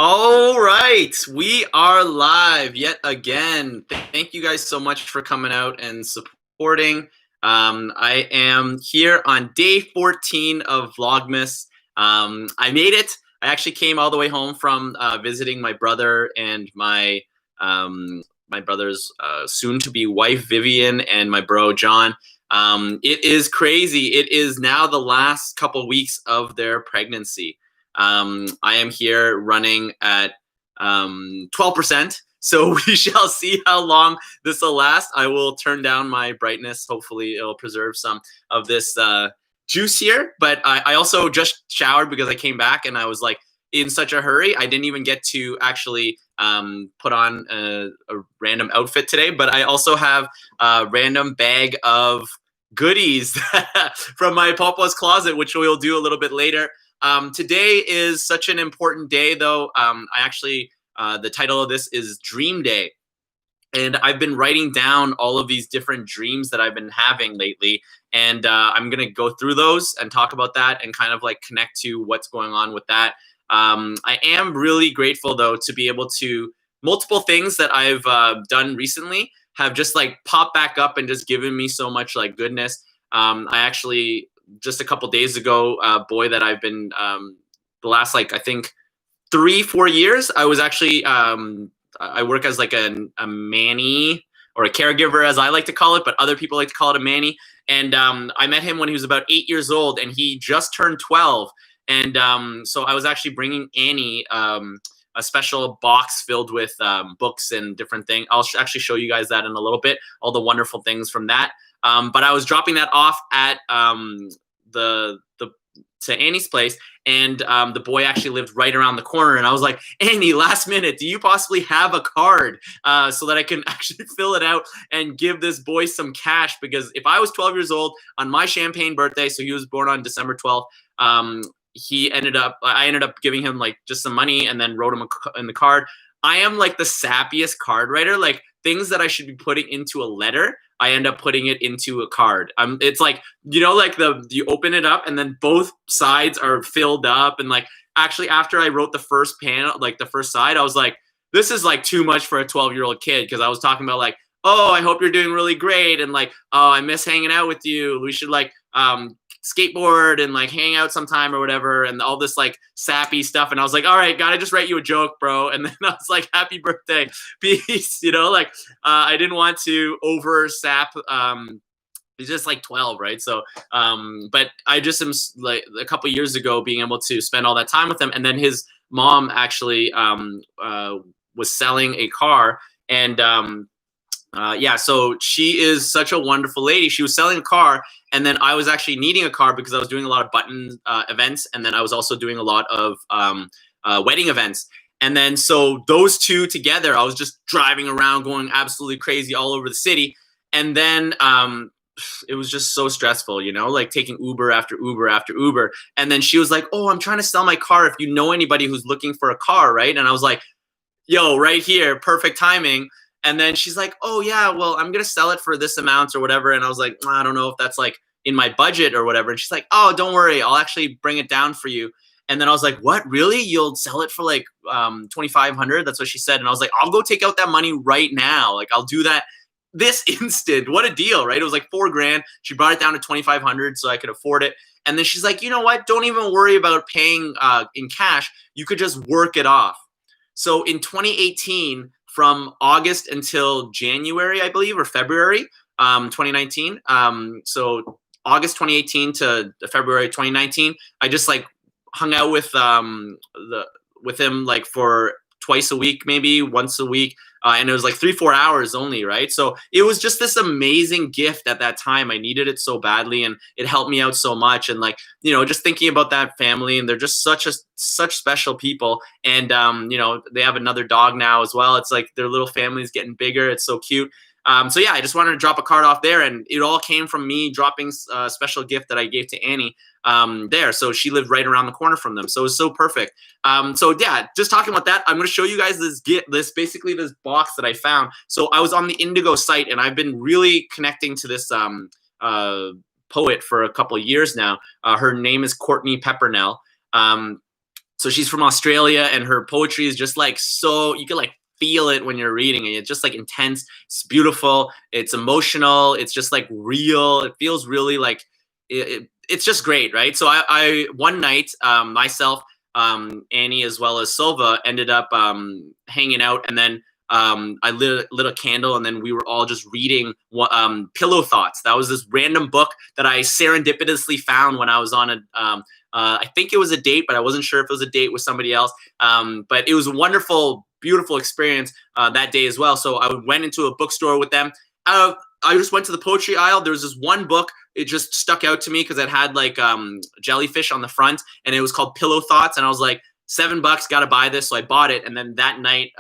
All right, we are live yet again. Thank you guys so much for coming out and supporting. I am here on day 14 of Vlogmas. I made it. I actually came all the way home from visiting my brother and my brother's soon-to-be wife Vivian and my bro John. It is crazy. It is now the last couple weeks of their pregnancy. I am here running at 12%. So we shall see how long this will last. I will turn down my brightness. Hopefully it'll preserve some of this juice here. But I also just showered because I came back and I was like in such a hurry. I didn't even get to actually put on a random outfit today. But I also have a random bag of goodies from my Papa's closet, which we'll do a little bit later. Today is such an important day, though. The title of this is Dream Day. And I've been writing down all of these different dreams that I've been having lately. And I'm going to go through those and talk about that and kind of like connect to what's going on with that. I am really grateful, though, to be able to multiple things that I've done recently have just like popped back up and just given me so much like goodness. I actually just a couple days ago, a boy that I've been the last like I think 3-4 years. I was actually I work as like a manny or a caregiver, as I like to call it, but other people like to call it a manny. And I met him when he was about 8 years old, and he just turned 12. And so I was actually bringing Annie a special box filled with books and different things. I'll actually show you guys that in a little bit, all the wonderful things from that. But I was dropping that off at to Annie's place, and the boy actually lived right around the corner. And I was like, Annie, last minute, do you possibly have a card so that I can actually fill it out and give this boy some cash? Because if I was 12 years old on my champagne birthday, so he was born on December 12th, I ended up giving him like just some money and then wrote him in the card. I am like the sappiest card writer. Like things that I should be putting into a letter, I end up putting it into a card. It's like, you know, like you open it up and then both sides are filled up. And like, actually after I wrote the first panel, like the first side, I was like, this is like too much for a 12-year-old kid. Cause I was talking about like, oh, I hope you're doing really great. And like, oh, I miss hanging out with you. We should like, skateboard and like hang out sometime or whatever, and all this like sappy stuff. And I was like, all right, gotta just write you a joke, bro. And then I was like, happy birthday, peace. You know, like I didn't want to over sap. He's just like 12, right? So but I just am like a couple years ago being able to spend all that time with him. And then his mom actually was selling a car, and yeah, so she is such a wonderful lady. She was selling a car, and then I was actually needing a car because I was doing a lot of button events, and then I was also doing a lot of wedding events. And then so those two together, I was just driving around going absolutely crazy all over the city. And then it was just so stressful, you know, like taking Uber after Uber after Uber. And then she was like, oh, I'm trying to sell my car if you know anybody who's looking for a car, right? And I was like, yo, right here, perfect timing. And then she's like, oh, yeah, well, I'm going to sell it for this amount or whatever. And I was like, I don't know if that's like in my budget or whatever. And she's like, oh, don't worry, I'll actually bring it down for you. And then I was like, what, really? You'll sell it for like $2,500? That's what she said. And I was like, I'll go take out that money right now. Like, I'll do that this instant. What a deal, right? It was like $4,000. She brought it down to $2,500 so I could afford it. And then she's like, you know what? Don't even worry about paying in cash. You could just work it off. So in 2018, from August until January, I believe, or February 2019. So August 2018 to February 2019, I just like hung out with him like for twice a week, maybe once a week. And it was like 3-4 hours only, right? So it was just this amazing gift at that time. I needed it so badly, and it helped me out so much. And like, you know, just thinking about that family, and they're just such special people. And you know, they have another dog now as well. It's like their little family is getting bigger. It's so cute. So yeah, I just wanted to drop a card off there, and it all came from me dropping a special gift that I gave to Annie there. So she lived right around the corner from them. So it was so perfect. So yeah, just talking about that, I'm going to show you guys this basically this box that I found. So I was on the Indigo site, and I've been really connecting to this poet for a couple of years now. Her name is Courtney Peppernell. So she's from Australia, and her poetry is just like so, you can like feel it when you're reading it. It's just like intense. It's beautiful. It's emotional. It's just like real. It feels really like it's just great, right? So I one night, myself, Annie, as well as Silva ended up hanging out, and then I lit a candle, and then we were all just reading Pillow Thoughts. That was this random book that I serendipitously found when I was on a I think it was a date, but I wasn't sure if it was a date with somebody else. But it was a wonderful, beautiful experience that day as well. So I went into a bookstore with them. I just went to the poetry aisle. There was this one book. It just stuck out to me because it had like jellyfish on the front, and it was called Pillow Thoughts. And I was like, $7, got to buy this. So I bought it. And then that night,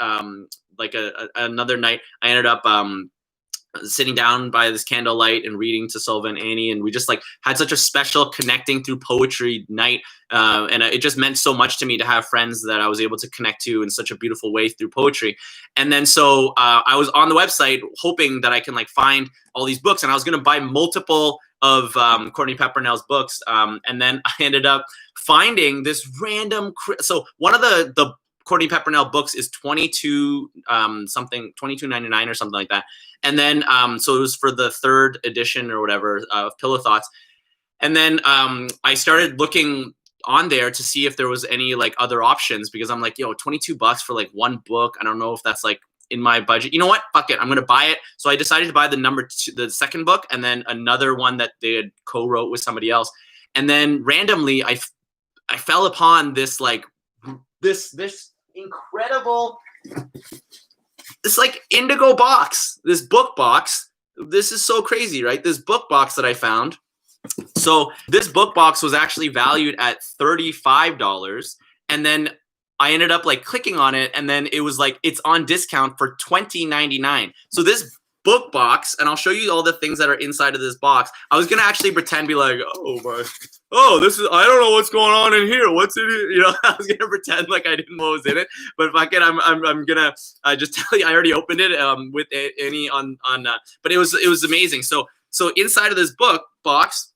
like another night, I ended up sitting down by this candlelight and reading to Silva and Annie, and we just like had such a special connecting through poetry night, and it just meant so much to me to have friends that I was able to connect to in such a beautiful way through poetry. And then so I was on the website hoping that I can like find all these books, and I was going to buy multiple of Courtney Peppernell's books, and then I ended up finding this random so one of the Courtney Peppernell books is $22.99 or something like that. And then so it was for the 3rd edition or whatever of Pillow Thoughts. And then I started looking on there to see if there was any like other options, because I'm like, yo, $22 for like one book. I don't know if that's like in my budget. You know what? Fuck it. I'm going to buy it. So I decided to buy the the 2nd book, and then another one that they had co-wrote with somebody else. And then randomly I fell upon this like this incredible, this like indigo box, this book box. This is so crazy, right? This book box that I found. So this book box was actually valued at $35, and then I ended up like clicking on it, and then it was like it's on discount for $20.99. So this book box, and I'll show you all the things that are inside of this box. I was gonna actually pretend, be like, this is, I don't know what's going on in here. What's in it? You know, I was gonna pretend like I didn't know what was in it. But fuck it, I'm gonna just tell you, I already opened it with Annie on but it was amazing. So inside of this book box,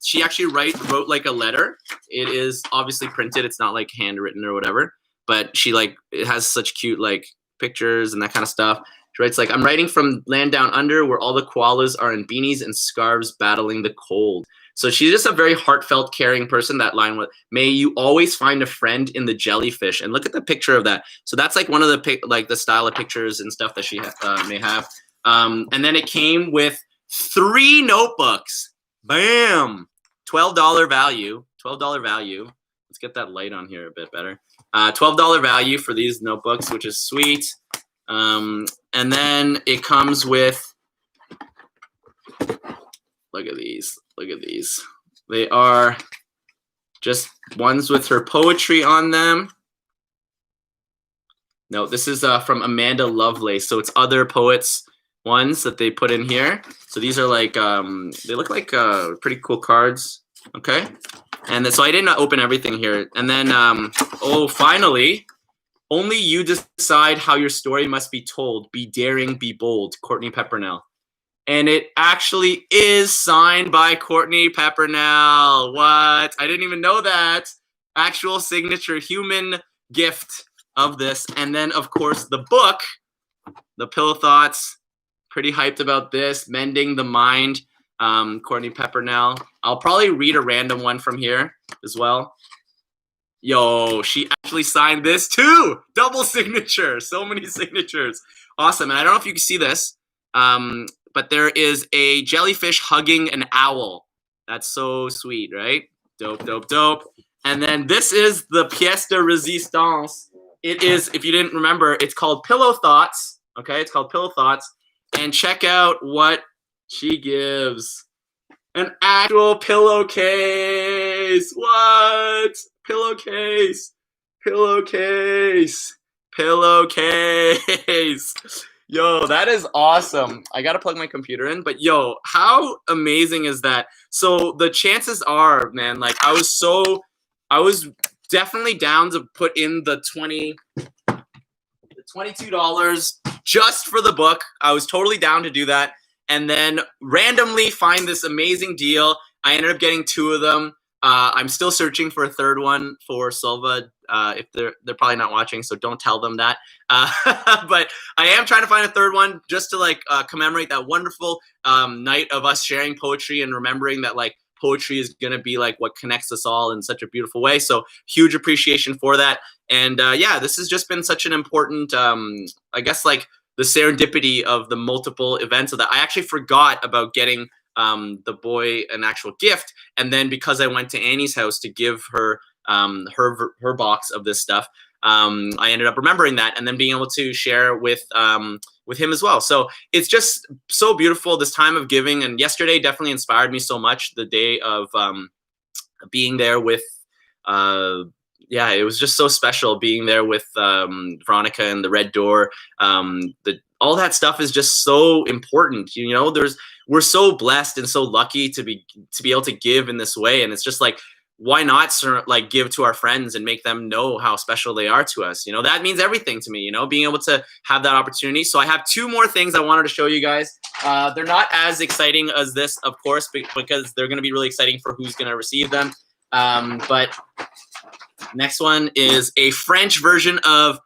she actually wrote like a letter. It is obviously printed. It's not like handwritten or whatever. But she like, it has such cute like pictures and that kind of stuff. She writes like, I'm writing from land down under where all the koalas are in beanies and scarves battling the cold. So she's just a very heartfelt, caring person. That line with, may you always find a friend in the jellyfish. And look at the picture of that. So that's like one of the like the style of pictures and stuff that she may have. And then it came with 3 notebooks. Bam! $12 value. $12 value. Let's get that light on here a bit better. $12 value for these notebooks, which is sweet. And then it comes with, look at these. Look at these. They are just ones with her poetry on them. No, this is from Amanda Lovelace. So it's other poets ones that they put in here. So these are like, they look like pretty cool cards. Okay. And then, so I didn't open everything here. And then, finally, only you decide how your story must be told. Be daring, be bold. Courtney Peppernell. And it actually is signed by Courtney Peppernell. What? I didn't even know that. Actual signature, human gift of this. And then, of course, the book, The Pillow Thoughts. Pretty hyped about this. Mending the Mind. Courtney Peppernell. I'll probably read a random one from here as well. Yo, she actually signed this too. Double signature. So many signatures. Awesome. And I don't know if you can see this, but there is a jellyfish hugging an owl. That's so sweet, right? Dope, dope, dope. And then this is the pièce de résistance. It is, if you didn't remember, it's called Pillow Thoughts. Okay, it's called Pillow Thoughts. And check out what she gives. An actual pillowcase. What? Pillowcase. Pillowcase. Pillowcase. Yo, that is awesome. I got to plug my computer in, but yo, how amazing is that? So the chances are, man, like I was definitely down to put in the $22 just for the book. I was totally down to do that. And then randomly find this amazing deal. I ended up getting 2 of them. I'm still searching for a third one for Silva. If they're probably not watching, so don't tell them that. But I am trying to find a third one just to like commemorate that wonderful night of us sharing poetry and remembering that like poetry is going to be like what connects us all in such a beautiful way. So huge appreciation for that. And yeah, this has just been such an important, I guess, like the serendipity of the multiple events of that. I actually forgot about getting the boy an actual gift, and then because I went to Annie's house to give her her box of this stuff, I ended up remembering that and then being able to share with him as well. So it's just so beautiful, this time of giving. And yesterday definitely inspired me so much. The day of being there with yeah, it was just so special being there with Veronica and the Red Door. All that stuff is just so important. You know, we're so blessed and so lucky to be able to give in this way. And it's just like, why not like give to our friends and make them know how special they are to us? You know, that means everything to me, you know, being able to have that opportunity. So I have two more things I wanted to show you guys. They're not as exciting as this, of course, because they're going to be really exciting for who's going to receive them. But next one is a French version of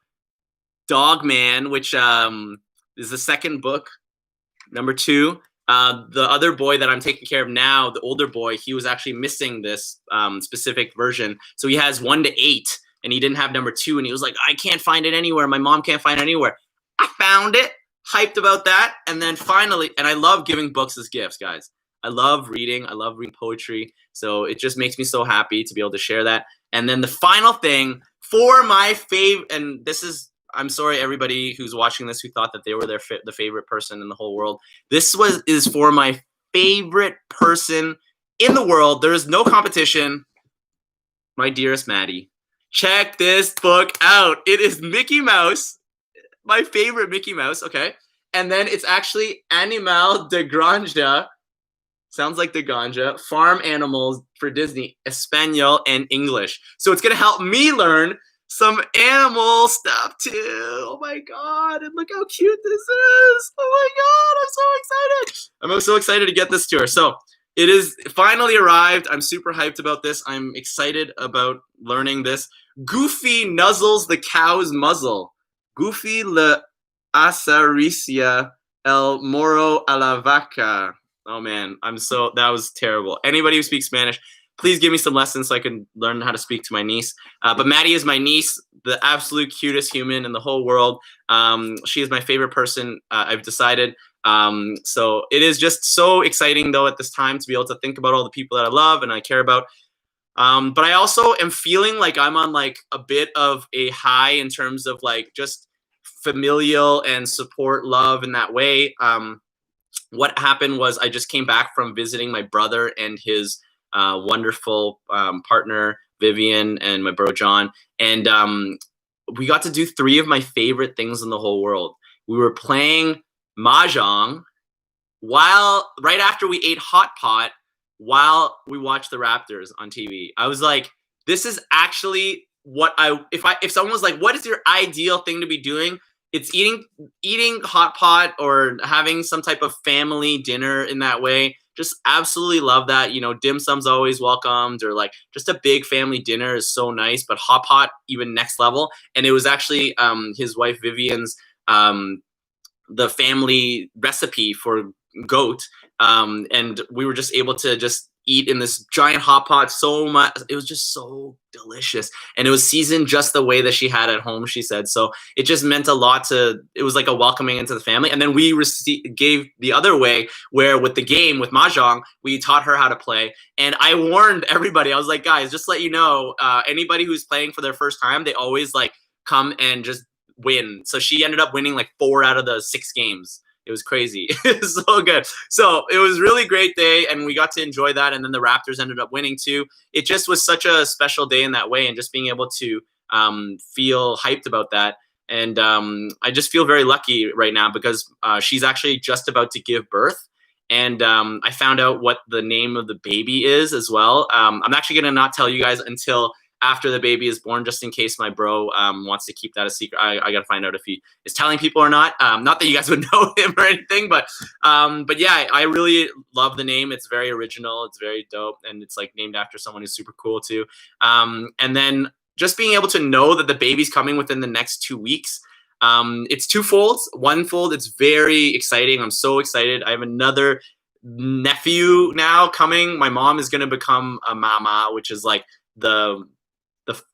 Dog Man, which is the second book, number 2. The other boy that I'm taking care of now, the older boy, he was actually missing this specific version. So he has 1 to 8, and he didn't have number 2. And he was like, I can't find it anywhere. My mom can't find it anywhere. I found it, hyped about that. And then finally, and I love giving books as gifts, guys. I love reading. I love reading poetry. So it just makes me so happy to be able to share that. And then the final thing for my favorite, and this is, I'm sorry, everybody who's watching this who thought that they were the favorite person in the whole world. This is for my favorite person in the world. There is no competition. My dearest Maddie. Check this book out. It is Mickey Mouse, my favorite Mickey Mouse. Okay, and then it's actually Animal de Granja. Sounds like the ganja. Farm animals for Disney, Espanol and English. So it's gonna help me learn some animal stuff too. Oh my god, and look how cute this is. Oh my god, I'm so excited. I'm so excited to get this to her. So it is finally arrived. I'm super hyped about this. I'm excited about learning this. Goofy nuzzles the cow's muzzle. Goofy le acaricia el moro a la vaca. Oh man, that was terrible. Anybody who speaks Spanish, please give me some lessons so I can learn how to speak to my niece. But Maddie is my niece, the absolute cutest human in the whole world. She is my favorite person, I've decided. So it is just so exciting, though, at this time to be able to think about all the people that I love and I care about. But I also am feeling like I'm on like a bit of a high in terms of like just familial and support love in that way. What happened was I just came back from visiting my brother and his wonderful partner, Vivian, and my bro, John. And we got to do 3 of my favorite things in the whole world. We were playing mahjong right after we ate hot pot while we watched the Raptors on TV. I was like, this is actually what if someone was like, what is your ideal thing to be doing? It's eating hot pot or having some type of family dinner in that way. Just absolutely love that. You know, dim sum's always welcomed, or like just a big family dinner is so nice, but hot pot even next level. And it was actually his wife Vivian's the family recipe for goat. And we were just able to just eat in this giant hot pot so much. It was just so delicious. And it was seasoned just the way that she had at home, she said. So it just meant a lot it was like a welcoming into the family. And then we gave the other way, where with the game, with mahjong, we taught her how to play. And I warned everybody, I was like, guys, just let you know, anybody who's playing for their first time, they always like come and just win. So she ended up winning like 4 out of the 6 games. It was crazy. It was so good. So it was really great day, and we got to enjoy that. And then the Raptors ended up winning too. It just was such a special day in that way, and just being able to feel hyped about that. And I just feel very lucky right now because she's actually just about to give birth. And I found out what the name of the baby is as well. I'm actually going to not tell you guys until after the baby is born, just in case my bro wants to keep that a secret. I got to find out if he is telling people or not. Not that you guys would know him or anything, but yeah, I really love the name. It's very original. It's very dope. And it's like named after someone who's super cool too. And then just being able to know that the baby's coming within the next 2 weeks. It's twofold. One fold, it's very exciting. I'm so excited. I have another nephew now coming. My mom is going to become a mama, which is like the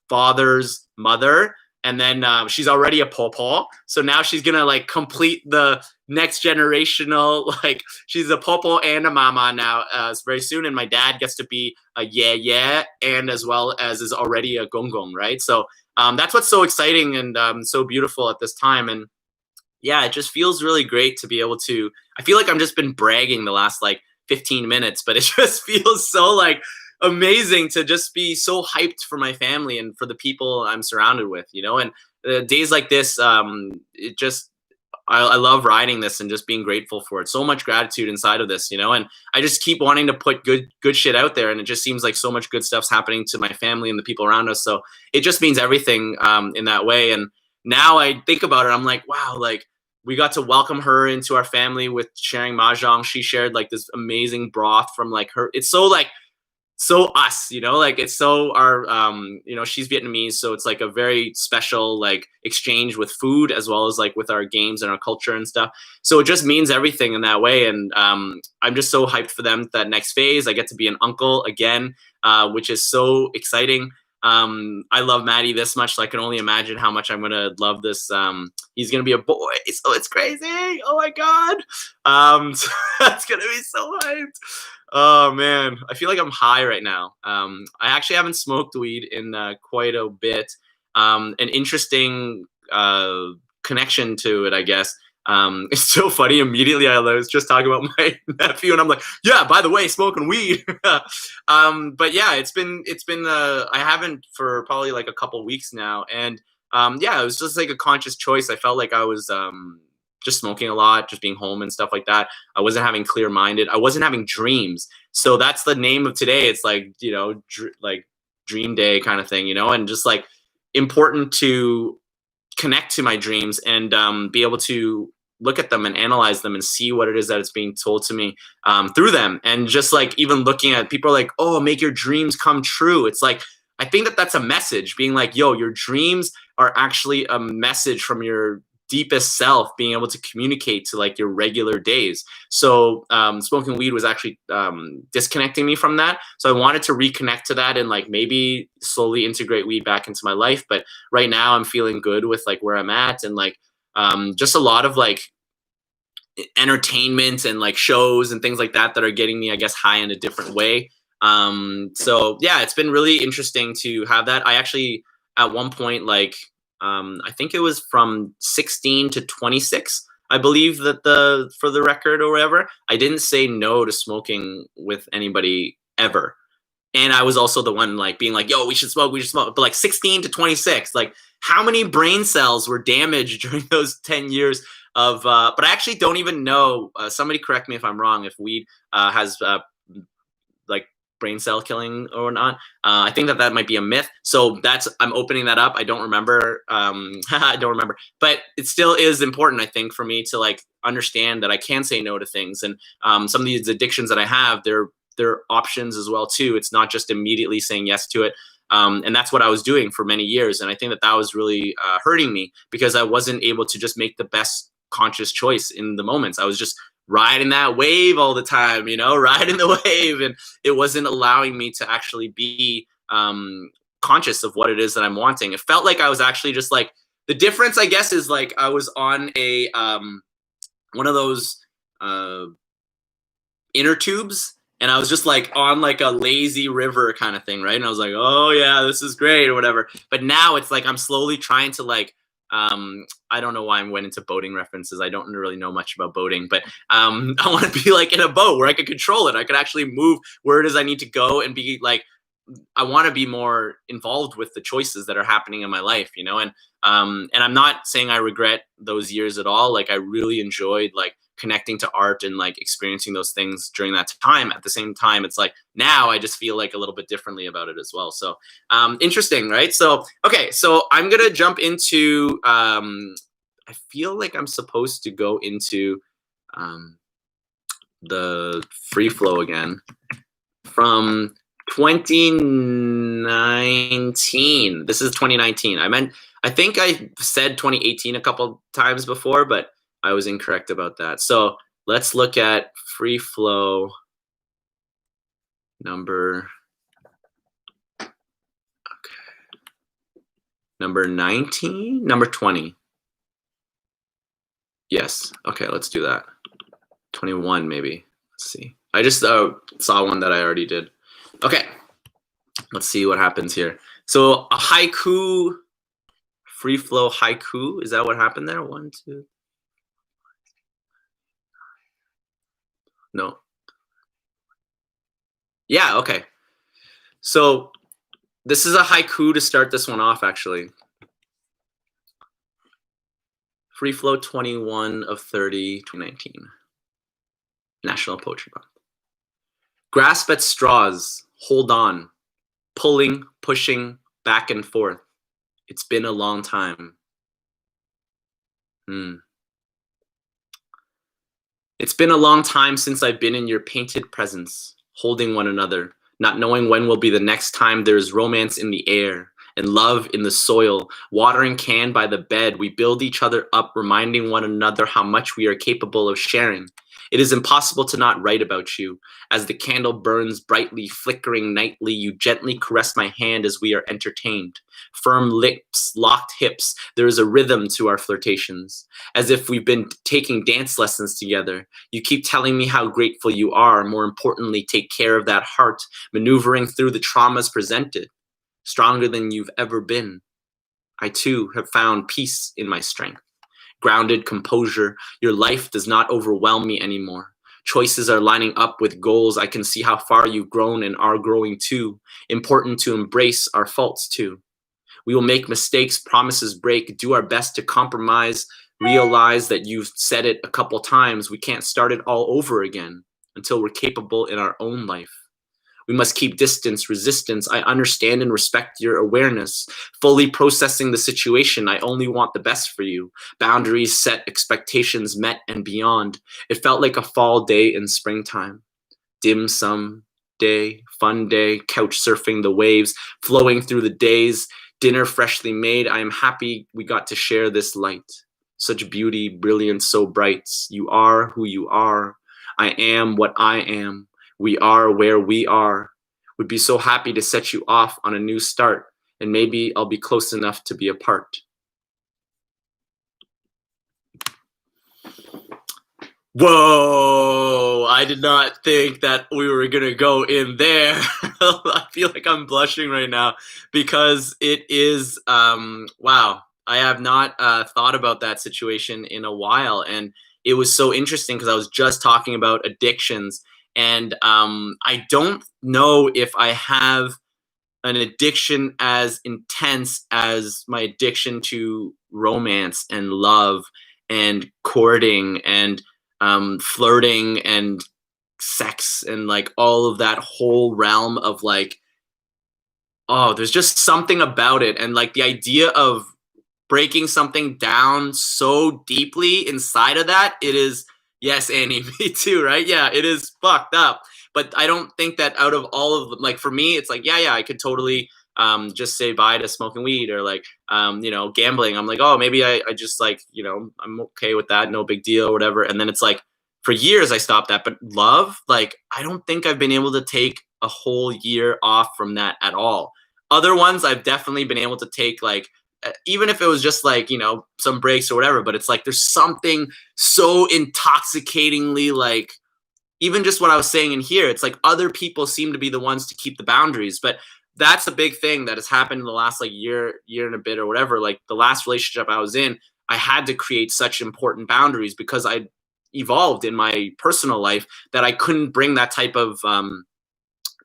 father's mother, and then she's already a pawpaw, so now she's gonna like complete the next generational, like she's a pawpaw and a mama now very soon. And my dad gets to be a yeah and as well as is already a gong, right? So that's what's so exciting and so beautiful at this time. And yeah, it just feels really great to be able to, I feel like I've just been bragging the last like 15 minutes, but it just feels so like amazing to just be so hyped for my family and for the people I'm surrounded with, you know. And days like this, it just, I love riding this and just being grateful for it. So much gratitude inside of this, you know. And I just keep wanting to put good shit out there, and it just seems like so much good stuff's happening to my family and the people around us. So it just means everything in that way. And now I think about it, I'm like, wow, like we got to welcome her into our family with sharing mahjong. She shared like this amazing broth from like her. It's so like so us, you know, like it's so our you know, she's Vietnamese, so it's like a very special like exchange with food as well as like with our games and our culture and stuff. So it just means everything in that way. And I'm just so hyped for them, that next phase. I get to be an uncle again, which is so exciting. I love Maddie this much, so I can only imagine how much I'm gonna love this. He's gonna be a boy, so it's crazy. Oh my god, so that's gonna be so hyped. Oh man, I feel like I'm high right now. I actually haven't smoked weed in quite a bit. An interesting connection to it, I guess. It's so funny. Immediately, I was just talking about my nephew, and I'm like, "Yeah, by the way, smoking weed." But yeah, it's been. I haven't for probably like a couple weeks now, and yeah, it was just like a conscious choice. I felt like I was just smoking a lot, just being home and stuff like that. I wasn't having clear-minded. I wasn't having dreams. So that's the name of today. It's like, you know, like dream day kind of thing, you know, and just like important to connect to my dreams and be able to look at them and analyze them and see what it is that it's being told to me through them. And just like even looking at people are like, oh, make your dreams come true. It's like, I think that that's a message, being like, yo, your dreams are actually a message from your deepest self being able to communicate to like your regular days. So smoking weed was actually disconnecting me from that. So I wanted to reconnect to that and like maybe slowly integrate weed back into my life. But right now I'm feeling good with like where I'm at, and like just a lot of like entertainment and like shows and things like that that are getting me, I guess, high in a different way. So yeah, it's been really interesting to have that. I actually at one point, like I think it was from 16 to 26, I believe, that for the record or whatever, I didn't say no to smoking with anybody ever. And I was also the one like being like, yo, we should smoke. But like 16 to 26, like how many brain cells were damaged during those 10 years of, but I actually don't even know, somebody correct me if I'm wrong, if weed has like brain cell killing or not. I think that might be a myth. So I'm opening that up. I don't remember. I don't remember, but it still is important, I think, for me to like understand that I can say no to things. And some of these addictions that I have, they're options as well too. It's not just immediately saying yes to it. And that's what I was doing for many years. And I think that was really hurting me because I wasn't able to just make the best conscious choice in the moments. I was just riding that wave all the time, you know, riding the wave. And it wasn't allowing me to actually be conscious of what it is that I'm wanting. It felt like I was actually just like, the difference, I guess, is like I was on a one of those inner tubes, and I was just like on like a lazy river kind of thing, right? And I was like, oh yeah, this is great or whatever. But now it's like I'm slowly trying to like, I don't know why I went into boating references. I don't really know much about boating, but I want to be like in a boat where I could control it. I could actually move where it is I need to go and be like I want to be more involved with the choices that are happening in my life, you know. And I'm not saying I regret those years at all. Like I really enjoyed like connecting to art and like experiencing those things during that time. At the same time, it's like now I just feel like a little bit differently about it as well. So interesting, right? So okay, so I'm gonna jump into I feel like I'm supposed to go into the free flow again from 2019. This is 2019. I think I said 2018 a couple times before, but I was incorrect about that. So let's look at free flow number 19, number 20. Yes. Okay, let's do that. 21 maybe. Let's see. I just saw one that I already did. Okay. Let's see what happens here. So a haiku, free flow haiku. Is that what happened there? 1, 2. No. Yeah, okay. So this is a haiku to start this one off, actually. Free flow 21 of 30, 2019. National Poetry Month. Grasp at straws, hold on, pulling, pushing, back and forth. It's been a long time. It's been a long time since I've been in your painted presence, holding one another, not knowing when will be the next time there is romance in the air and love in the soil, watering can by the bed. We build each other up, reminding one another how much we are capable of sharing. It is impossible to not write about you. As the candle burns brightly, flickering nightly, you gently caress my hand as we are entertained. Firm lips, locked hips, there is a rhythm to our flirtations, as if we've been taking dance lessons together. You keep telling me how grateful you are. More importantly, take care of that heart, maneuvering through the traumas presented, stronger than you've ever been. I too have found peace in my strength. Grounded composure, your life does not overwhelm me anymore. Choices are lining up with goals. I can see how far you've grown and are growing too. Important to embrace our faults too. We will make mistakes, promises break, do our best to compromise, realize that you've said it a couple times. We can't start it all over again until we're capable in our own life. We must keep distance, resistance. I understand and respect your awareness. Fully processing the situation. I only want the best for you. Boundaries set, expectations met and beyond. It felt like a fall day in springtime. Dim sum day, fun day, couch surfing the waves, flowing through the days, dinner freshly made. I am happy we got to share this light. Such beauty, brilliance, so bright. You are who you are. I am what I am. We are where we are. Would be so happy to set you off on a new start, and maybe I'll be close enough to be a part. Whoa, I did not think that we were gonna go in there. I feel like I'm blushing right now because it is, wow, I have not thought about that situation in a while. And it was so interesting because I was just talking about addictions. And I don't know if I have an addiction as intense as my addiction to romance and love and courting and flirting and sex and like all of that whole realm of like, oh, there's just something about it. And like the idea of breaking something down so deeply inside of that, it is, yes, Annie, me too, right? Yeah, it is fucked up. But I don't think that out of all of them, like for me, it's like, yeah, I could totally just say bye to smoking weed or like, gambling. I'm like, oh, maybe I just like, I'm okay with that. No big deal or whatever. And then it's like, for years I stopped that. But love, like, I don't think I've been able to take a whole year off from that at all. Other ones I've definitely been able to take like, even if it was just like, some breaks or whatever, but it's like, there's something so intoxicatingly like, even just what I was saying in here, it's like other people seem to be the ones to keep the boundaries. But that's a big thing that has happened in the last like year and a bit or whatever. Like the last relationship I was in, I had to create such important boundaries because I evolved in my personal life that I couldn't bring that type of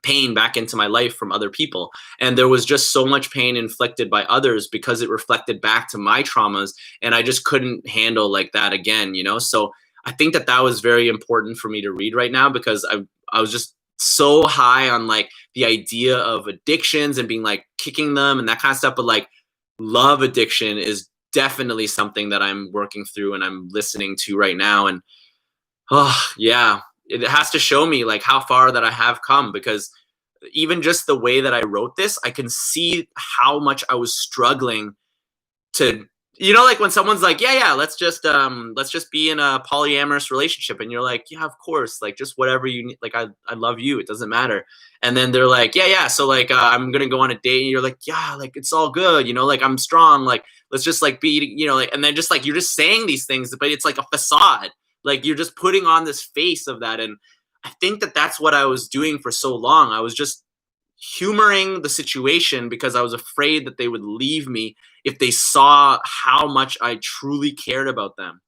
pain back into my life from other people. And there was just so much pain inflicted by others because it reflected back to my traumas. And I just couldn't handle like that again, you know? So I think that that was very important for me to read right now, because I was just so high on like the idea of addictions and being like kicking them and that kind of stuff. But like love addiction is definitely something that I'm working through and I'm listening to right now. And oh yeah, it has to show me like how far that I have come, because even just the way that I wrote this, I can see how much I was struggling to, you know, like when someone's like, yeah, let's just be in a polyamorous relationship, and you're like, yeah, of course, like just whatever you need, like I love you, it doesn't matter. And then they're like, yeah, so like I'm gonna go on a date, and you're like, yeah, like it's all good, you know, like I'm strong, like let's just like be, you know, like, and then just like you're just saying these things, but it's like a facade, like you're just putting on this face of that. And I think that that's what I was doing for so long. I was just humoring the situation because I was afraid that they would leave me if they saw how much I truly cared about them.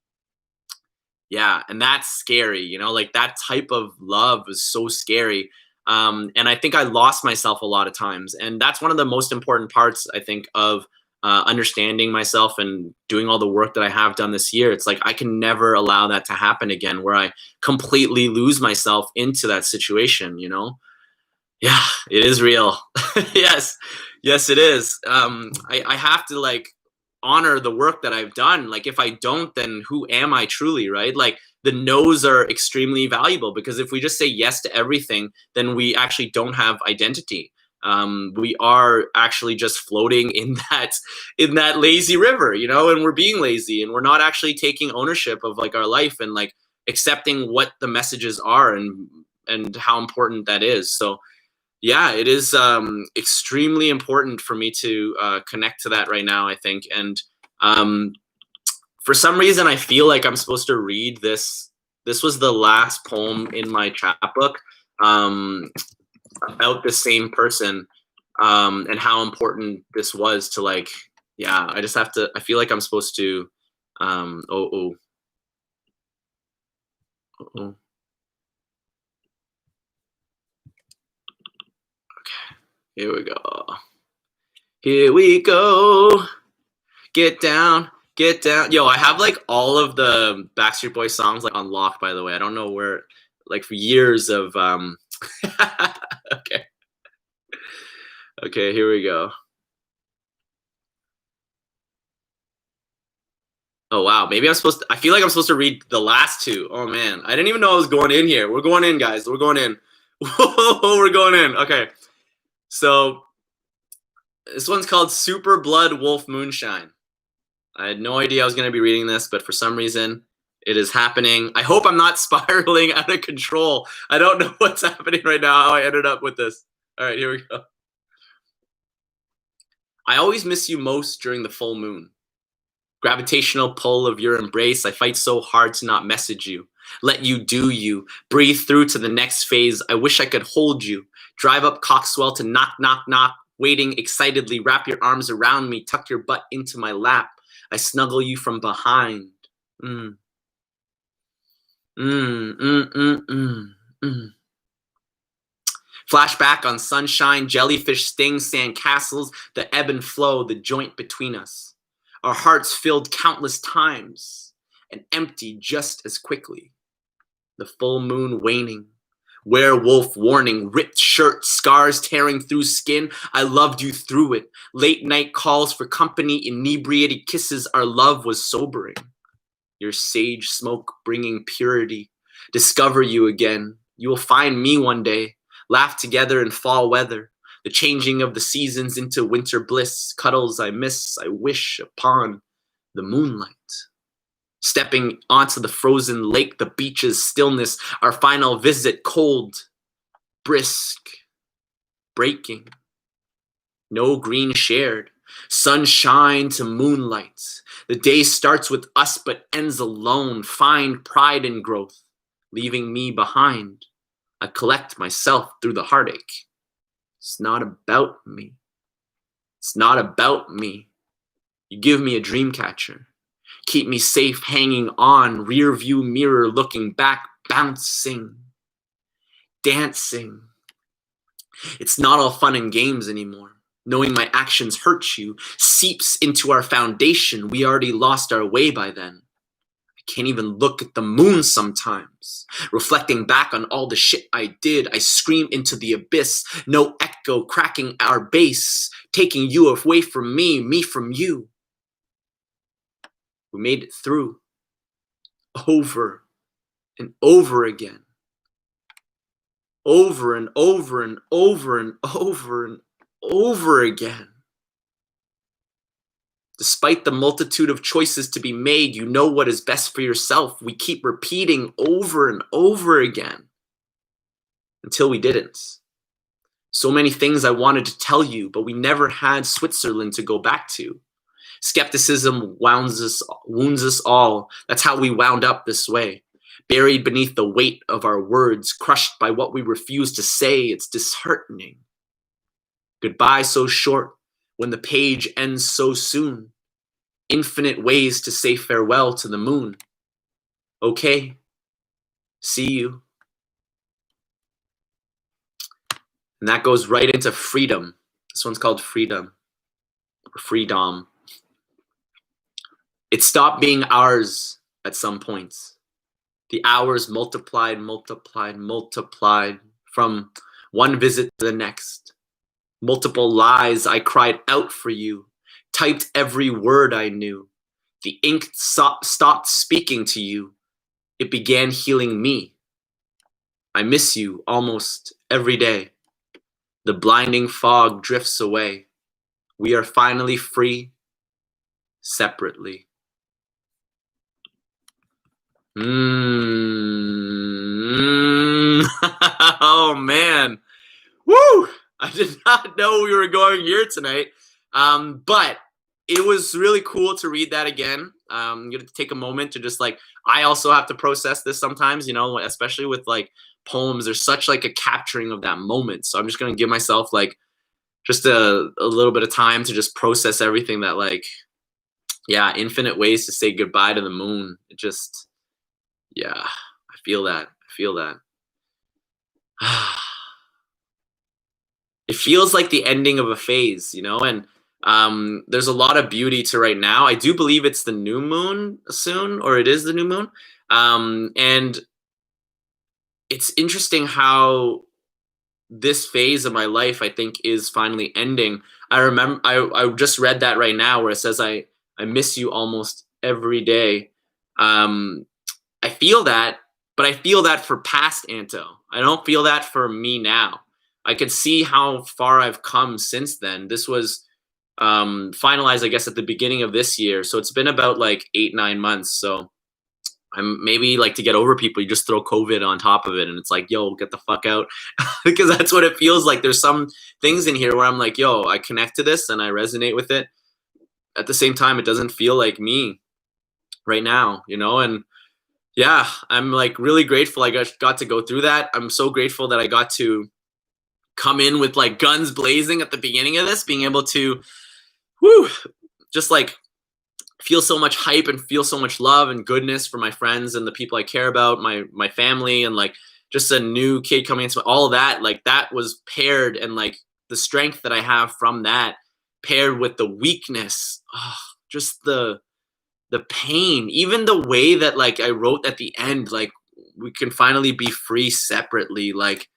Yeah, and that's scary, you know, like that type of love is so scary. And I think I lost myself a lot of times. And that's one of the most important parts, I think, of understanding myself and doing all the work that I have done this year. It's like I can never allow that to happen again, where I completely lose myself into that situation, you know? Yeah, it is real. Yes, yes, it is. I have to like honor the work that I've done. Like if I don't, then who am I truly, right? Like the no's are extremely valuable, because if we just say yes to everything, then we actually don't have identity. We are actually just floating in that lazy river, you know, and we're being lazy, and we're not actually taking ownership of like our life and like accepting what the messages are and how important that is. So yeah, it is extremely important for me to connect to that right now, I think. And um, for some reason, I feel like I'm supposed to read this. This was the last poem in my chapbook about the same person, and how important this was to like, yeah, I just have to, I feel like I'm supposed to, oh. Here we go. Here we go. Get down, get down. Yo, I have like all of the Backstreet Boys songs like on lock, by the way. I don't know where, like for years of okay. Okay, here we go. Oh wow, maybe I feel like I'm supposed to read the last two. Oh man, I didn't even know I was going in here. We're going in, guys. We're going in. Whoa, we're going in. Okay. So this one's called Super Blood Wolf Moonshine. I had no idea I was going to be reading this, but for some reason, it is happening. I hope I'm not spiraling out of control. I don't know what's happening right now, how I ended up with this. All right, here we go. I always miss you most during the full moon. Gravitational pull of your embrace, I fight so hard to not message you. Let you do you. Breathe through to the next phase. I wish I could hold you. Drive up Coxwell to knock, knock, knock. Waiting excitedly, wrap your arms around me. Tuck your butt into my lap. I snuggle you from behind. Mm. Mm, mm, mm, mm, mm. Flashback on sunshine, jellyfish stings, sand castles, the ebb and flow, the joint between us. Our hearts filled countless times and emptied just as quickly. The full moon waning. Werewolf warning, ripped shirt, scars tearing through skin. I loved you through it. Late night calls for company, inebriated kisses. Our love was sobering. Your sage smoke bringing purity. Discover you again. You will find me one day. Laugh together in fall weather. The changing of the seasons into winter bliss. Cuddles I miss, I wish upon the moonlight. Stepping onto the frozen lake, the beach's stillness, our final visit, cold, brisk, breaking. No green shared, sunshine to moonlight. The day starts with us but ends alone. Find pride in growth, leaving me behind. I collect myself through the heartache. It's not about me. It's not about me. You give me a dream catcher. Keep me safe hanging on, rear view mirror looking back, bouncing, dancing. It's not all fun and games anymore. Knowing my actions hurt you seeps into our foundation. We already lost our way by then. I can't even look at the moon sometimes. Reflecting back on all the shit I did, I scream into the abyss. No echo cracking our bass, taking you away from me from you. We made it through over and over again. Over and over and over and over and over again. Despite the multitude of choices to be made, you know what is best for yourself. We keep repeating over and over again until we didn't. So many things I wanted to tell you, but we never had Switzerland to go back to. Skepticism wounds us all. That's how we wound up this way. Buried beneath the weight of our words, crushed by what we refuse to say. It's disheartening. Goodbye so short when the page ends so soon. Infinite ways to say farewell to the moon. Okay, see you. And that goes right into freedom. This one's called Freedom, or Freedom. It stopped being ours at some points. The hours multiplied from one visit to the next. Multiple lies I cried out for you, typed every word I knew. The ink stopped speaking to you. It began healing me. I miss you almost every day. The blinding fog drifts away. We are finally free, separately. Oh man. Woo! I did not know we were going here tonight. But it was really cool to read that again. I'm gonna take a moment to just like, I also have to process this sometimes, you know, especially with like poems. There's such like a capturing of that moment. So I'm just gonna give myself like just a little bit of time to just process everything that like, yeah, infinite ways to say goodbye to the moon. It just, yeah, I feel that. It feels like the ending of a phase, you know, and there's a lot of beauty to right now. I do believe it's the new moon soon, or it is the new moon. And it's interesting how this phase of my life, I think, is finally ending. I remember, I just read that right now where it says, I miss you almost every day. I feel that, but I feel that for past Anto. I don't feel that for me now. I could see how far I've come since then. This was finalized, I guess, at the beginning of this year. So it's been about like 8-9 months. So I'm maybe like, to get over people, you just throw COVID on top of it. And it's like, yo, get the fuck out. Because that's what it feels like. There's some things in here where I'm like, yo, I connect to this and I resonate with it. At the same time, it doesn't feel like me right now, you know? And yeah, I'm like really grateful I got to go through that. I'm so grateful that I got to come in with like guns blazing at the beginning of this, being able to just like feel so much hype and feel so much love and goodness for my friends and the people I care about, my family, and like just a new kid coming into all of that. Like that was paired, and like the strength that I have from that paired with the weakness, just the pain, even the way that like I wrote at the end, like we can finally be free separately. Like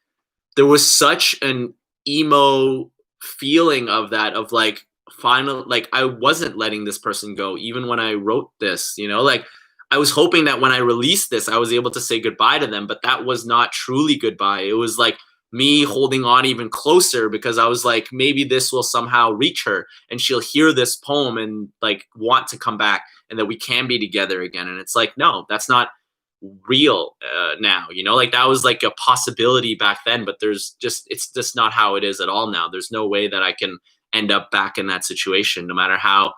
there was such an emo feeling of that, of like final, like I wasn't letting this person go even when I wrote this, you know, like I was hoping that when I released this, I was able to say goodbye to them, but that was not truly goodbye. It was like me holding on even closer, because I was like, maybe this will somehow reach her and she'll hear this poem and like want to come back, and that we can be together again. And it's like, no, that's not real now, you know, like that was like a possibility back then, but it's just not how it is at all now. There's no way that I can end up back in that situation, no matter how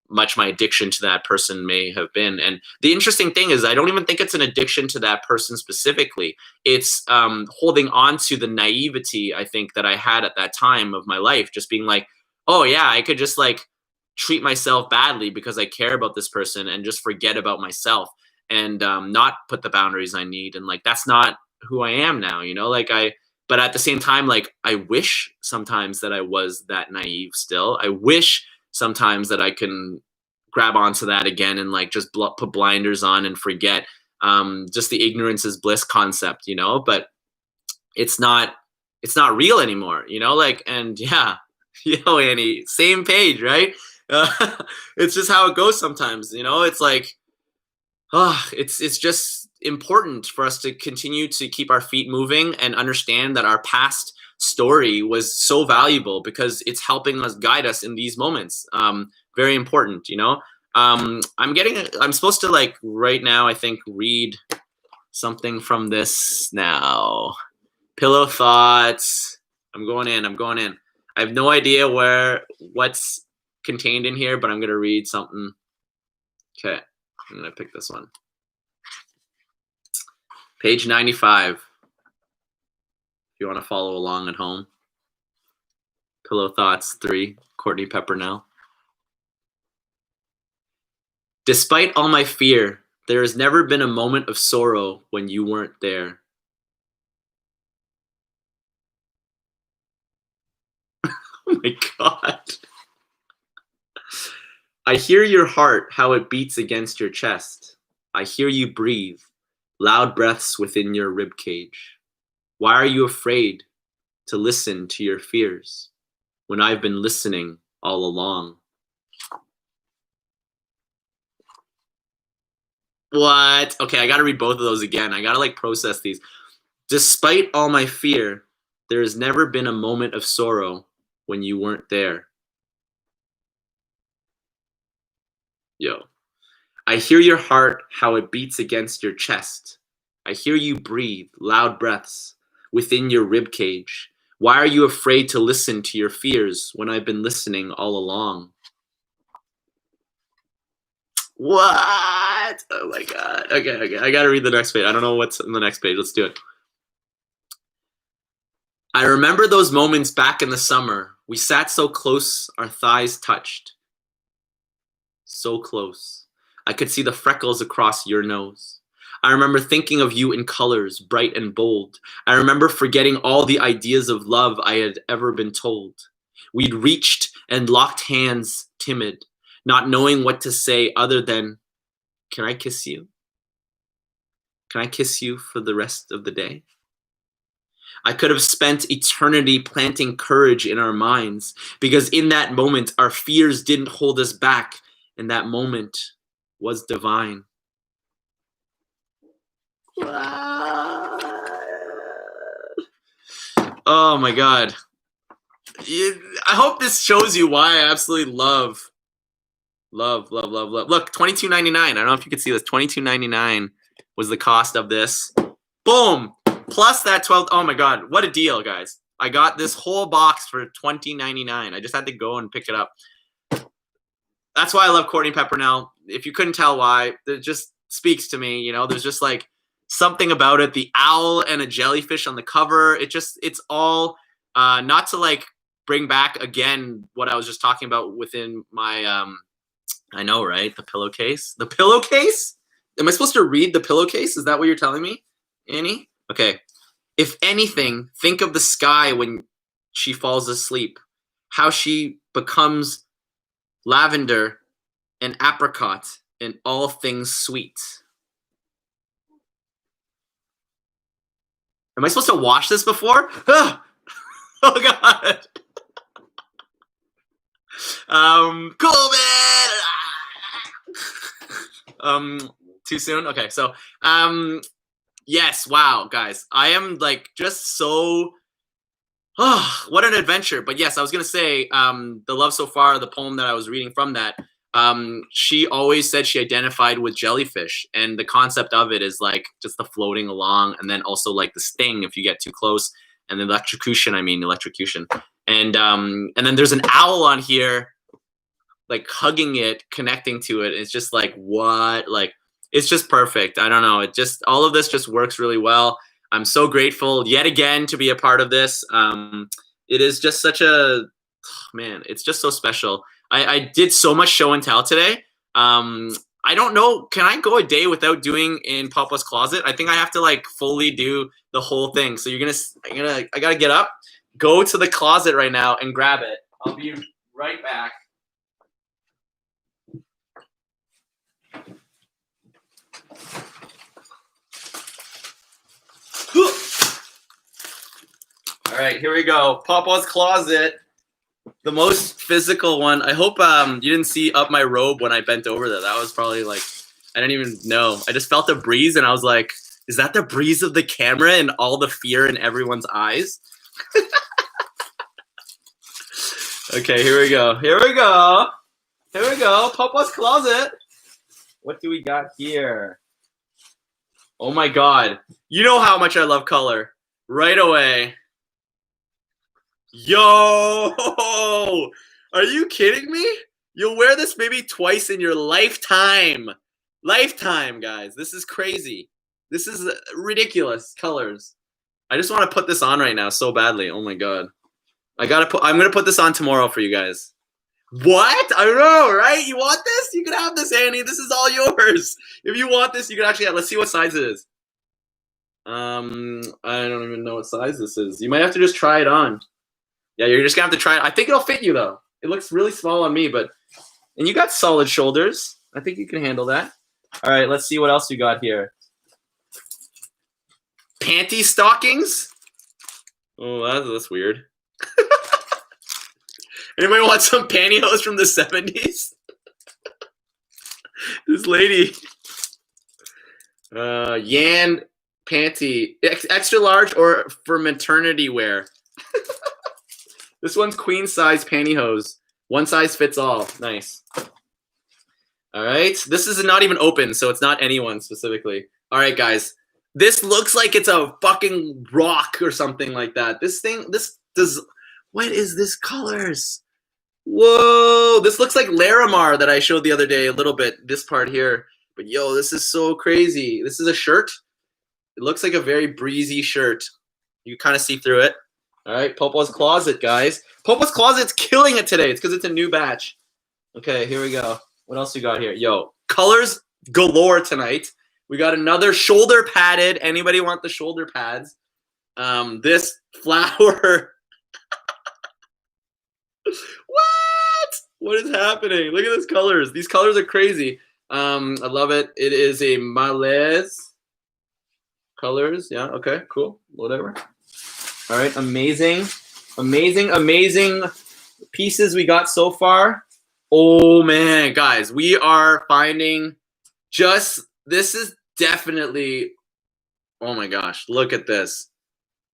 much my addiction to that person may have been. And the interesting thing is, I don't even think it's an addiction to that person specifically. It's holding on to the naivety, I think, that I had at that time of my life, just being like, oh yeah, I could just like treat myself badly because I care about this person and just forget about myself, and not put the boundaries I need. And like, that's not who I am now, you know, like But at the same time, like, I wish sometimes that I was that naive still. I wish sometimes that I can grab onto that again and like just put blinders on and forget just the ignorance is bliss concept, you know. But it's not real anymore, you know. Like, and yeah, yo, Annie, same page, right? It's just how it goes sometimes, you know. It's like, it's just important for us to continue to keep our feet moving and understand that our past story was so valuable because it's helping us guide us in these moments. Very important, you know. I'm supposed to, like, right now, I think, read something from this now. Pillow thoughts. I'm going in. I have no idea what's contained in here, but I'm gonna read something. Okay, I'm gonna pick this one. Page 95. If you want to follow along at home. Pillow Thoughts 3, Courtney Peppernell. Despite all my fear, there has never been a moment of sorrow when you weren't there. Oh my God. I hear your heart, how it beats against your chest. I hear you breathe, loud breaths within your rib cage. Why are you afraid to listen to your fears when I've been listening all along? What? Okay, I gotta read both of those again. I gotta like process these. Despite all my fear, there has never been a moment of sorrow when you weren't there. Yo. I hear your heart, how it beats against your chest. I hear you breathe, loud breaths, within your rib cage. Why are you afraid to listen to your fears when I've been listening all along? What? Oh my God. Okay. I gotta read the next page. I don't know what's in the next page. Let's do it. I remember those moments back in the summer. We sat so close, our thighs touched. So close. I could see the freckles across your nose. I remember thinking of you in colors, bright and bold. I remember forgetting all the ideas of love I had ever been told. We'd reached and locked hands, timid, not knowing what to say other than, can I kiss you? Can I kiss you for the rest of the day? I could have spent eternity planting courage in our minds because in that moment, our fears didn't hold us back, and that moment was divine. Oh my God. I hope this shows you why I absolutely love. Look, $22.99. I don't know if you could see this. $22.99 was the cost of this. Boom. Plus that 12. Oh my God. What a deal, guys. I got this whole box for $20.99. I just had to go and pick it up. That's why I love Courtney Peppernell. If you couldn't tell why, it just speaks to me. You know, there's just like something about it. The owl and a jellyfish on the cover. It's all not to like bring back again what I was just talking about within my I know, right? The pillowcase. The pillowcase? Am I supposed to read the pillowcase? Is that what you're telling me, Annie? Okay. If anything, think of the sky when she falls asleep. How she becomes lavender and apricot and all things sweet. Am I supposed to wash this before? Oh God. COVID. Too soon? Okay, so yes, wow, guys. I am like just so what an adventure. But yes, I was gonna say, The Love So Far, the poem that I was reading from that, she always said she identified with jellyfish, and the concept of it is like just the floating along, and then also like the sting if you get too close, and the electrocution. And then there's an owl on here, like hugging it, connecting to it. It's just like, what? Like, it's just perfect. I don't know. It just, all of this just works really well. I'm so grateful yet again to be a part of this. It is just such a, man, it's just so special. I did so much show and tell today. I don't know. Can I go a day without doing in Papa's closet? I think I have to like fully do the whole thing. So I gotta get up, go to the closet right now and grab it. I'll be right back. All right, here we go. Papa's closet, the most physical one. I hope you didn't see up my robe when I bent over there. That was probably like, I didn't even know. I just felt the breeze and I was like, is that the breeze of the camera and all the fear in everyone's eyes? Okay, here we go. Here we go. Here we go. Papa's closet. What do we got here? Oh my God. You know how much I love color. Right away. Yo! Are you kidding me? You'll wear this maybe twice in your lifetime. Lifetime, guys. This is crazy. This is ridiculous colors. I just want to put this on right now so badly. Oh my God. I'm gonna put this on tomorrow for you guys. What? I don't know, right? You want this? You can have this, Annie. This is all yours. If you want this, you can actually have. Let's see what size it is. I don't even know what size this is. You might have to just try it on. Yeah, you're just gonna have to try it. I think it'll fit you though. It looks really small on me, and you got solid shoulders. I think you can handle that. All right, let's see what else we got here. Panty stockings? Oh, that's weird. Anybody want some pantyhose from the 70s? This lady. Yan panty. Extra large or for maternity wear? This one's queen size pantyhose. One size fits all. Nice. All right. This is not even open, so it's not anyone specifically. All right, guys. This looks like it's a fucking rock or something like that. What is this colors? Whoa, this looks like Larimar that I showed the other day a little bit, this part here. But yo, this is so crazy. This is a shirt. It looks like a very breezy shirt. You kind of see through it. All right, Popo's Closet, guys. Popo's Closet's killing it today. It's because it's a new batch. Okay, here we go. What else we got here? Yo, colors galore tonight. We got another shoulder padded. Anybody want the shoulder pads? This flower. What? What is happening? Look at these colors. These colors are crazy. I love it. It is a malaise colors. Yeah, okay, cool. Whatever. All right, amazing. Amazing, amazing pieces we got so far. Oh man, guys, we are finding this is definitely, oh my gosh, look at this.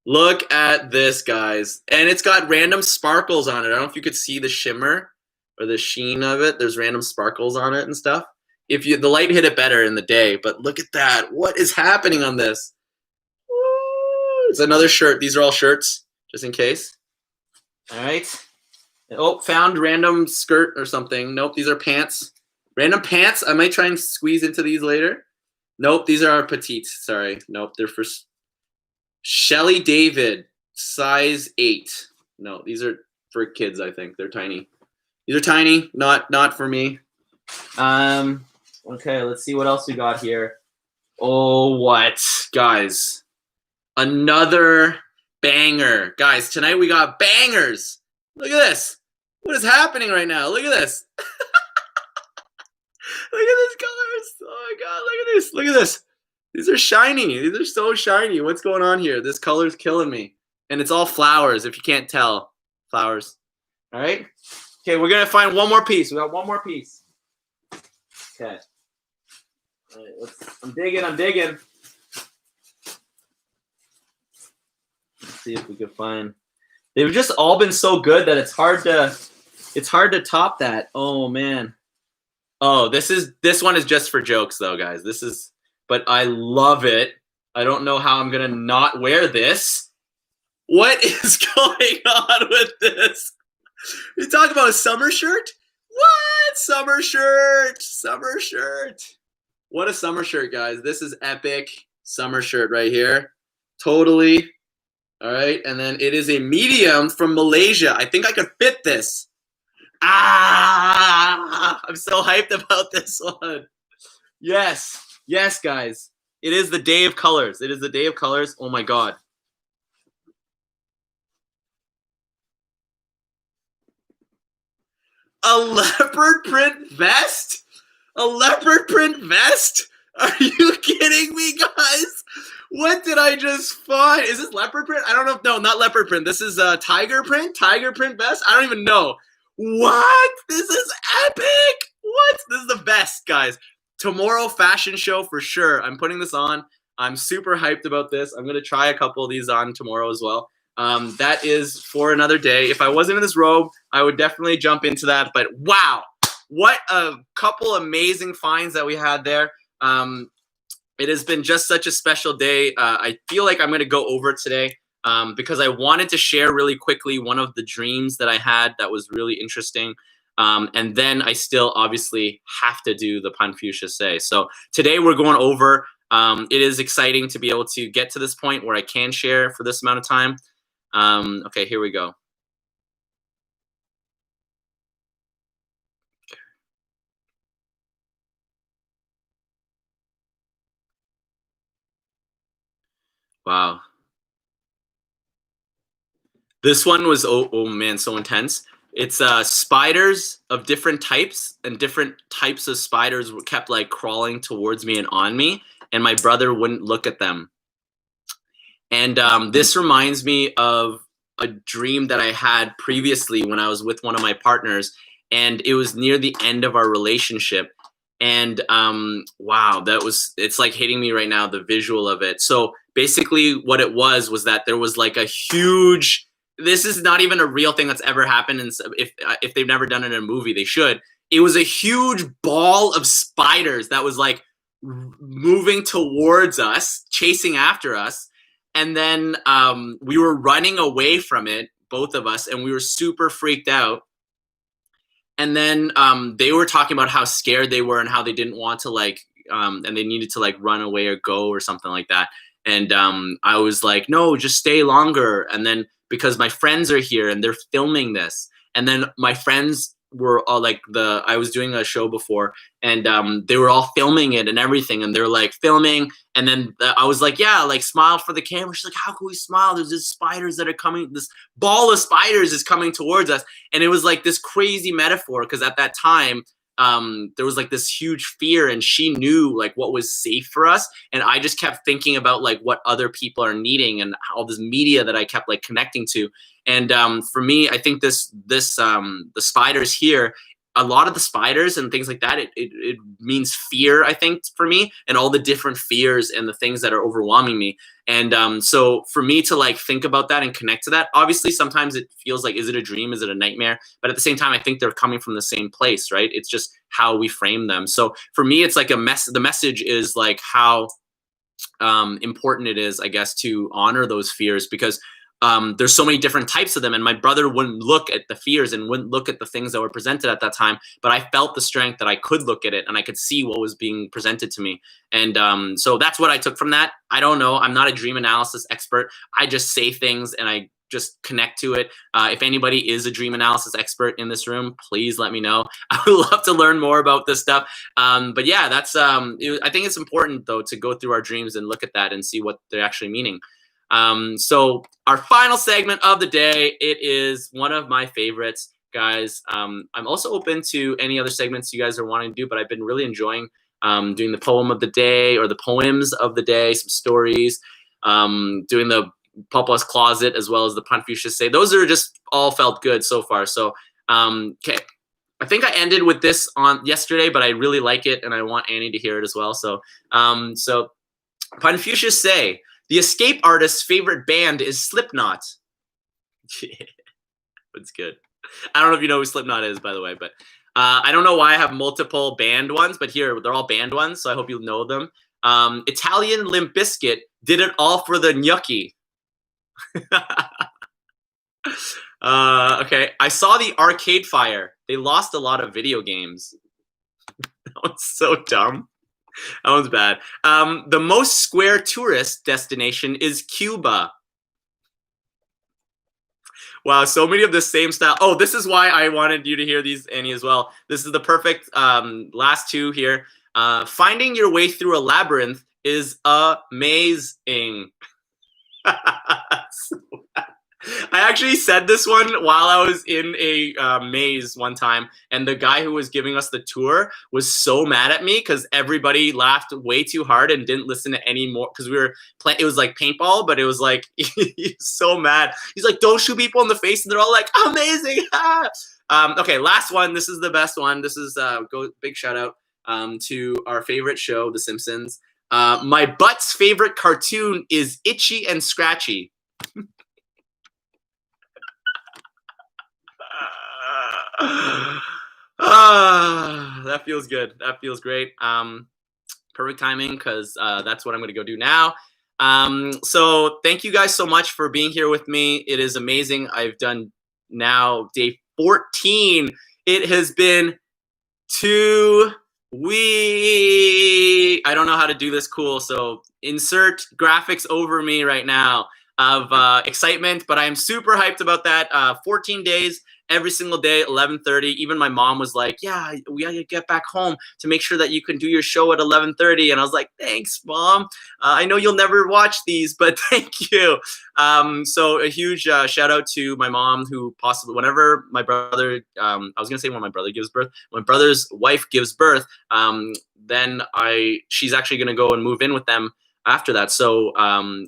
Look at this, guys. And it's got random sparkles on it. I don't know if you could see the shimmer or the sheen of it. There's random sparkles on it and stuff. The light hit it better in the day, but look at that. What is happening on this? It's another shirt. These are all shirts, just in case. All right. Oh, found random skirt or something. Nope, these are pants. Random pants. I might try and squeeze into these later. Nope, these are our petites. Sorry. Nope, they're for Shelly David, size 8. No, these are for kids, I think. They're tiny. These are tiny, not for me. Okay, let's see what else we got here. Oh, what? Guys. Another banger. Guys, tonight we got bangers. Look at this. What is happening right now? Look at this. Look at these colors. Oh my God, look at this. Look at this. These are shiny. These are so shiny. What's going on here? This color's killing me. And it's all flowers, if you can't tell. Flowers. All right? Okay, we're going to find one more piece. We got one more piece. Okay. All right, I'm digging. Let's see if we can find. They've just all been so good that it's hard to top that. Oh man. Oh, this one is just for jokes though, guys. But I love it. I don't know how I'm gonna not wear this. What is going on with this? You talk about a summer shirt? What? Summer shirt. What a summer shirt, guys. This is epic summer shirt right here. Totally. All right, and then it is a medium from Malaysia. I think I could fit this. I'm so hyped about this one. Yes. Yes, guys. It is the day of colors. It is the day of colors. Oh my God. A leopard print vest? A leopard print vest? Are you kidding me, guys? What did I just find? Is this leopard print? I don't know. No, not leopard print. This is tiger print? Tiger print vest? I don't even know. What? This is epic. What? This is the best, guys. Tomorrow fashion show for sure. I'm putting this on. I'm super hyped about this. I'm going to try a couple of these on tomorrow as well. That is for another day. If I wasn't in this robe, I would definitely jump into that. But wow, what a couple amazing finds that we had there. It has been just such a special day. I feel like I'm going to go over it today because I wanted to share really quickly one of the dreams that I had that was really interesting. And then I still obviously have to do the Panfusia say. So today we're going over. It is exciting to be able to get to this point where I can share for this amount of time. Okay, here we go. Wow. This one was, oh man, so intense. It's spiders of different types, and different types of spiders were kept like crawling towards me and on me, and my brother wouldn't look at them. And this reminds me of a dream that I had previously when I was with one of my partners, and it was near the end of our relationship. And wow, it's like hitting me right now, the visual of it. So basically what it was that there was like a huge, this is not even a real thing that's ever happened, and if they've never done it in a movie, they should. It was a huge ball of spiders that was like moving towards us, chasing after us. And then we were running away from it, both of us, and we were super freaked out. And then they were talking about how scared they were and how they didn't want to and they needed to like run away or go or something like that. And I was like, no, just stay longer. And then because my friends are here and they're filming this, and then my friends were all like, I was doing a show before, and they were all filming it and everything, and they're like filming. And then I was like, yeah, like smile for the camera. She's like, how can we smile? There's just spiders that are coming. This ball of spiders is coming towards us. And it was like this crazy metaphor, because at that time, there was like this huge fear, and she knew like what was safe for us. And I just kept thinking about like what other people are needing and all this media that I kept like connecting to. And for me, I think the spiders here, a lot of the spiders and things like that, it means fear, I think, for me, and all the different fears and the things that are overwhelming me. And so for me to like think about that and connect to that, obviously sometimes it feels like, is it a dream? Is it a nightmare? But at the same time, I think they're coming from the same place, right? It's just how we frame them. So for me, it's like the message is like how important it is, I guess, to honor those fears, because there's so many different types of them, and my brother wouldn't look at the fears and wouldn't look at the things that were presented at that time, but I felt the strength that I could look at it and I could see what was being presented to me. And so that's what I took from that. I don't know, I'm not a dream analysis expert. I just say things and I just connect to it. If anybody is a dream analysis expert in this room, please let me know. I would love to learn more about this stuff. But yeah, that's I think it's important though to go through our dreams and look at that and see what they're actually meaning. So our final segment of the day, it is one of my favorites, guys. I'm also open to any other segments you guys are wanting to do, but I've been really enjoying doing the poem of the day or the poems of the day, some stories, doing the Papa's Closet as well as the Panfusia say. Those are just all felt good so far. So, okay. I think I ended with this on yesterday, but I really like it and I want Annie to hear it as well. So, Panfusia say, the escape artist's favorite band is Slipknot. That's good. I don't know if you know who Slipknot is, by the way, but I don't know why I have multiple band ones, but here they're all band ones, so I hope you know them. Italian Limp Bizkit did it all for the gnocchi. Okay, I saw the Arcade Fire. They lost a lot of video games. That was so dumb. That one's bad. The most square tourist destination is Cuba. Wow, so many of the same style. Oh, this is why I wanted you to hear these, Annie, as well. This is the perfect last two here. Finding your way through a labyrinth is amazing. So, I actually said this one while I was in a maze one time, and the guy who was giving us the tour was so mad at me because everybody laughed way too hard and didn't listen to any more because we were playing. It was like paintball, but it was like he's so mad. He's like, "Don't shoot people in the face," and they're all like, "Amazing!" Okay, last one. This is the best one. This is big shout out to our favorite show, The Simpsons. My butt's favorite cartoon is Itchy and Scratchy. That feels good. That feels great. Perfect timing because that's what I'm going to go do now. So thank you guys so much for being here with me. It is amazing. I've done now day 14. It has been 2 weeks. I don't know how to do this cool, so insert graphics over me right now of excitement, but I'm super hyped about that. 14 days. Every single day, 11:30. Even my mom was like, "Yeah, we gotta get back home to make sure that you can do your show at 11:30." And I was like, "Thanks, Mom. I know you'll never watch these, but thank you." So a huge shout out to my mom, who possibly, whenever my brother, I was gonna say when my brother gives birth, when my brother's wife gives birth, then she's actually gonna go and move in with them after that. So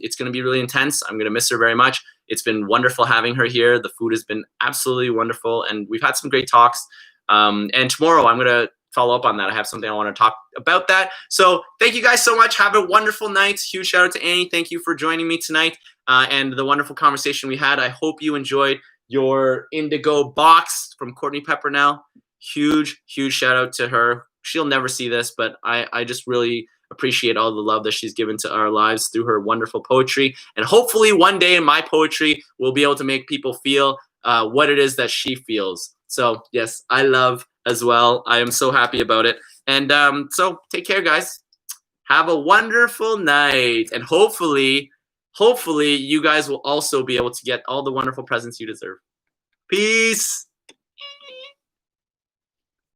it's gonna be really intense. I'm gonna miss her very much. It's been wonderful having her here. The food has been absolutely wonderful, and we've had some great talks. And tomorrow I'm going to follow up on that. I have something I want to talk about that. So thank you guys so much. Have a wonderful night. Huge shout out to Annie. Thank you for joining me tonight and the wonderful conversation we had. I hope you enjoyed your indigo box from Courtney Peppernell. Huge, huge shout out to her. She'll never see this, but I just really appreciate all the love that she's given to our lives through her wonderful poetry. And hopefully one day in my poetry, we'll be able to make people feel what it is that she feels. So yes, I love as well. I am so happy about it. And so take care, guys. Have a wonderful night. And hopefully you guys will also be able to get all the wonderful presents you deserve. Peace.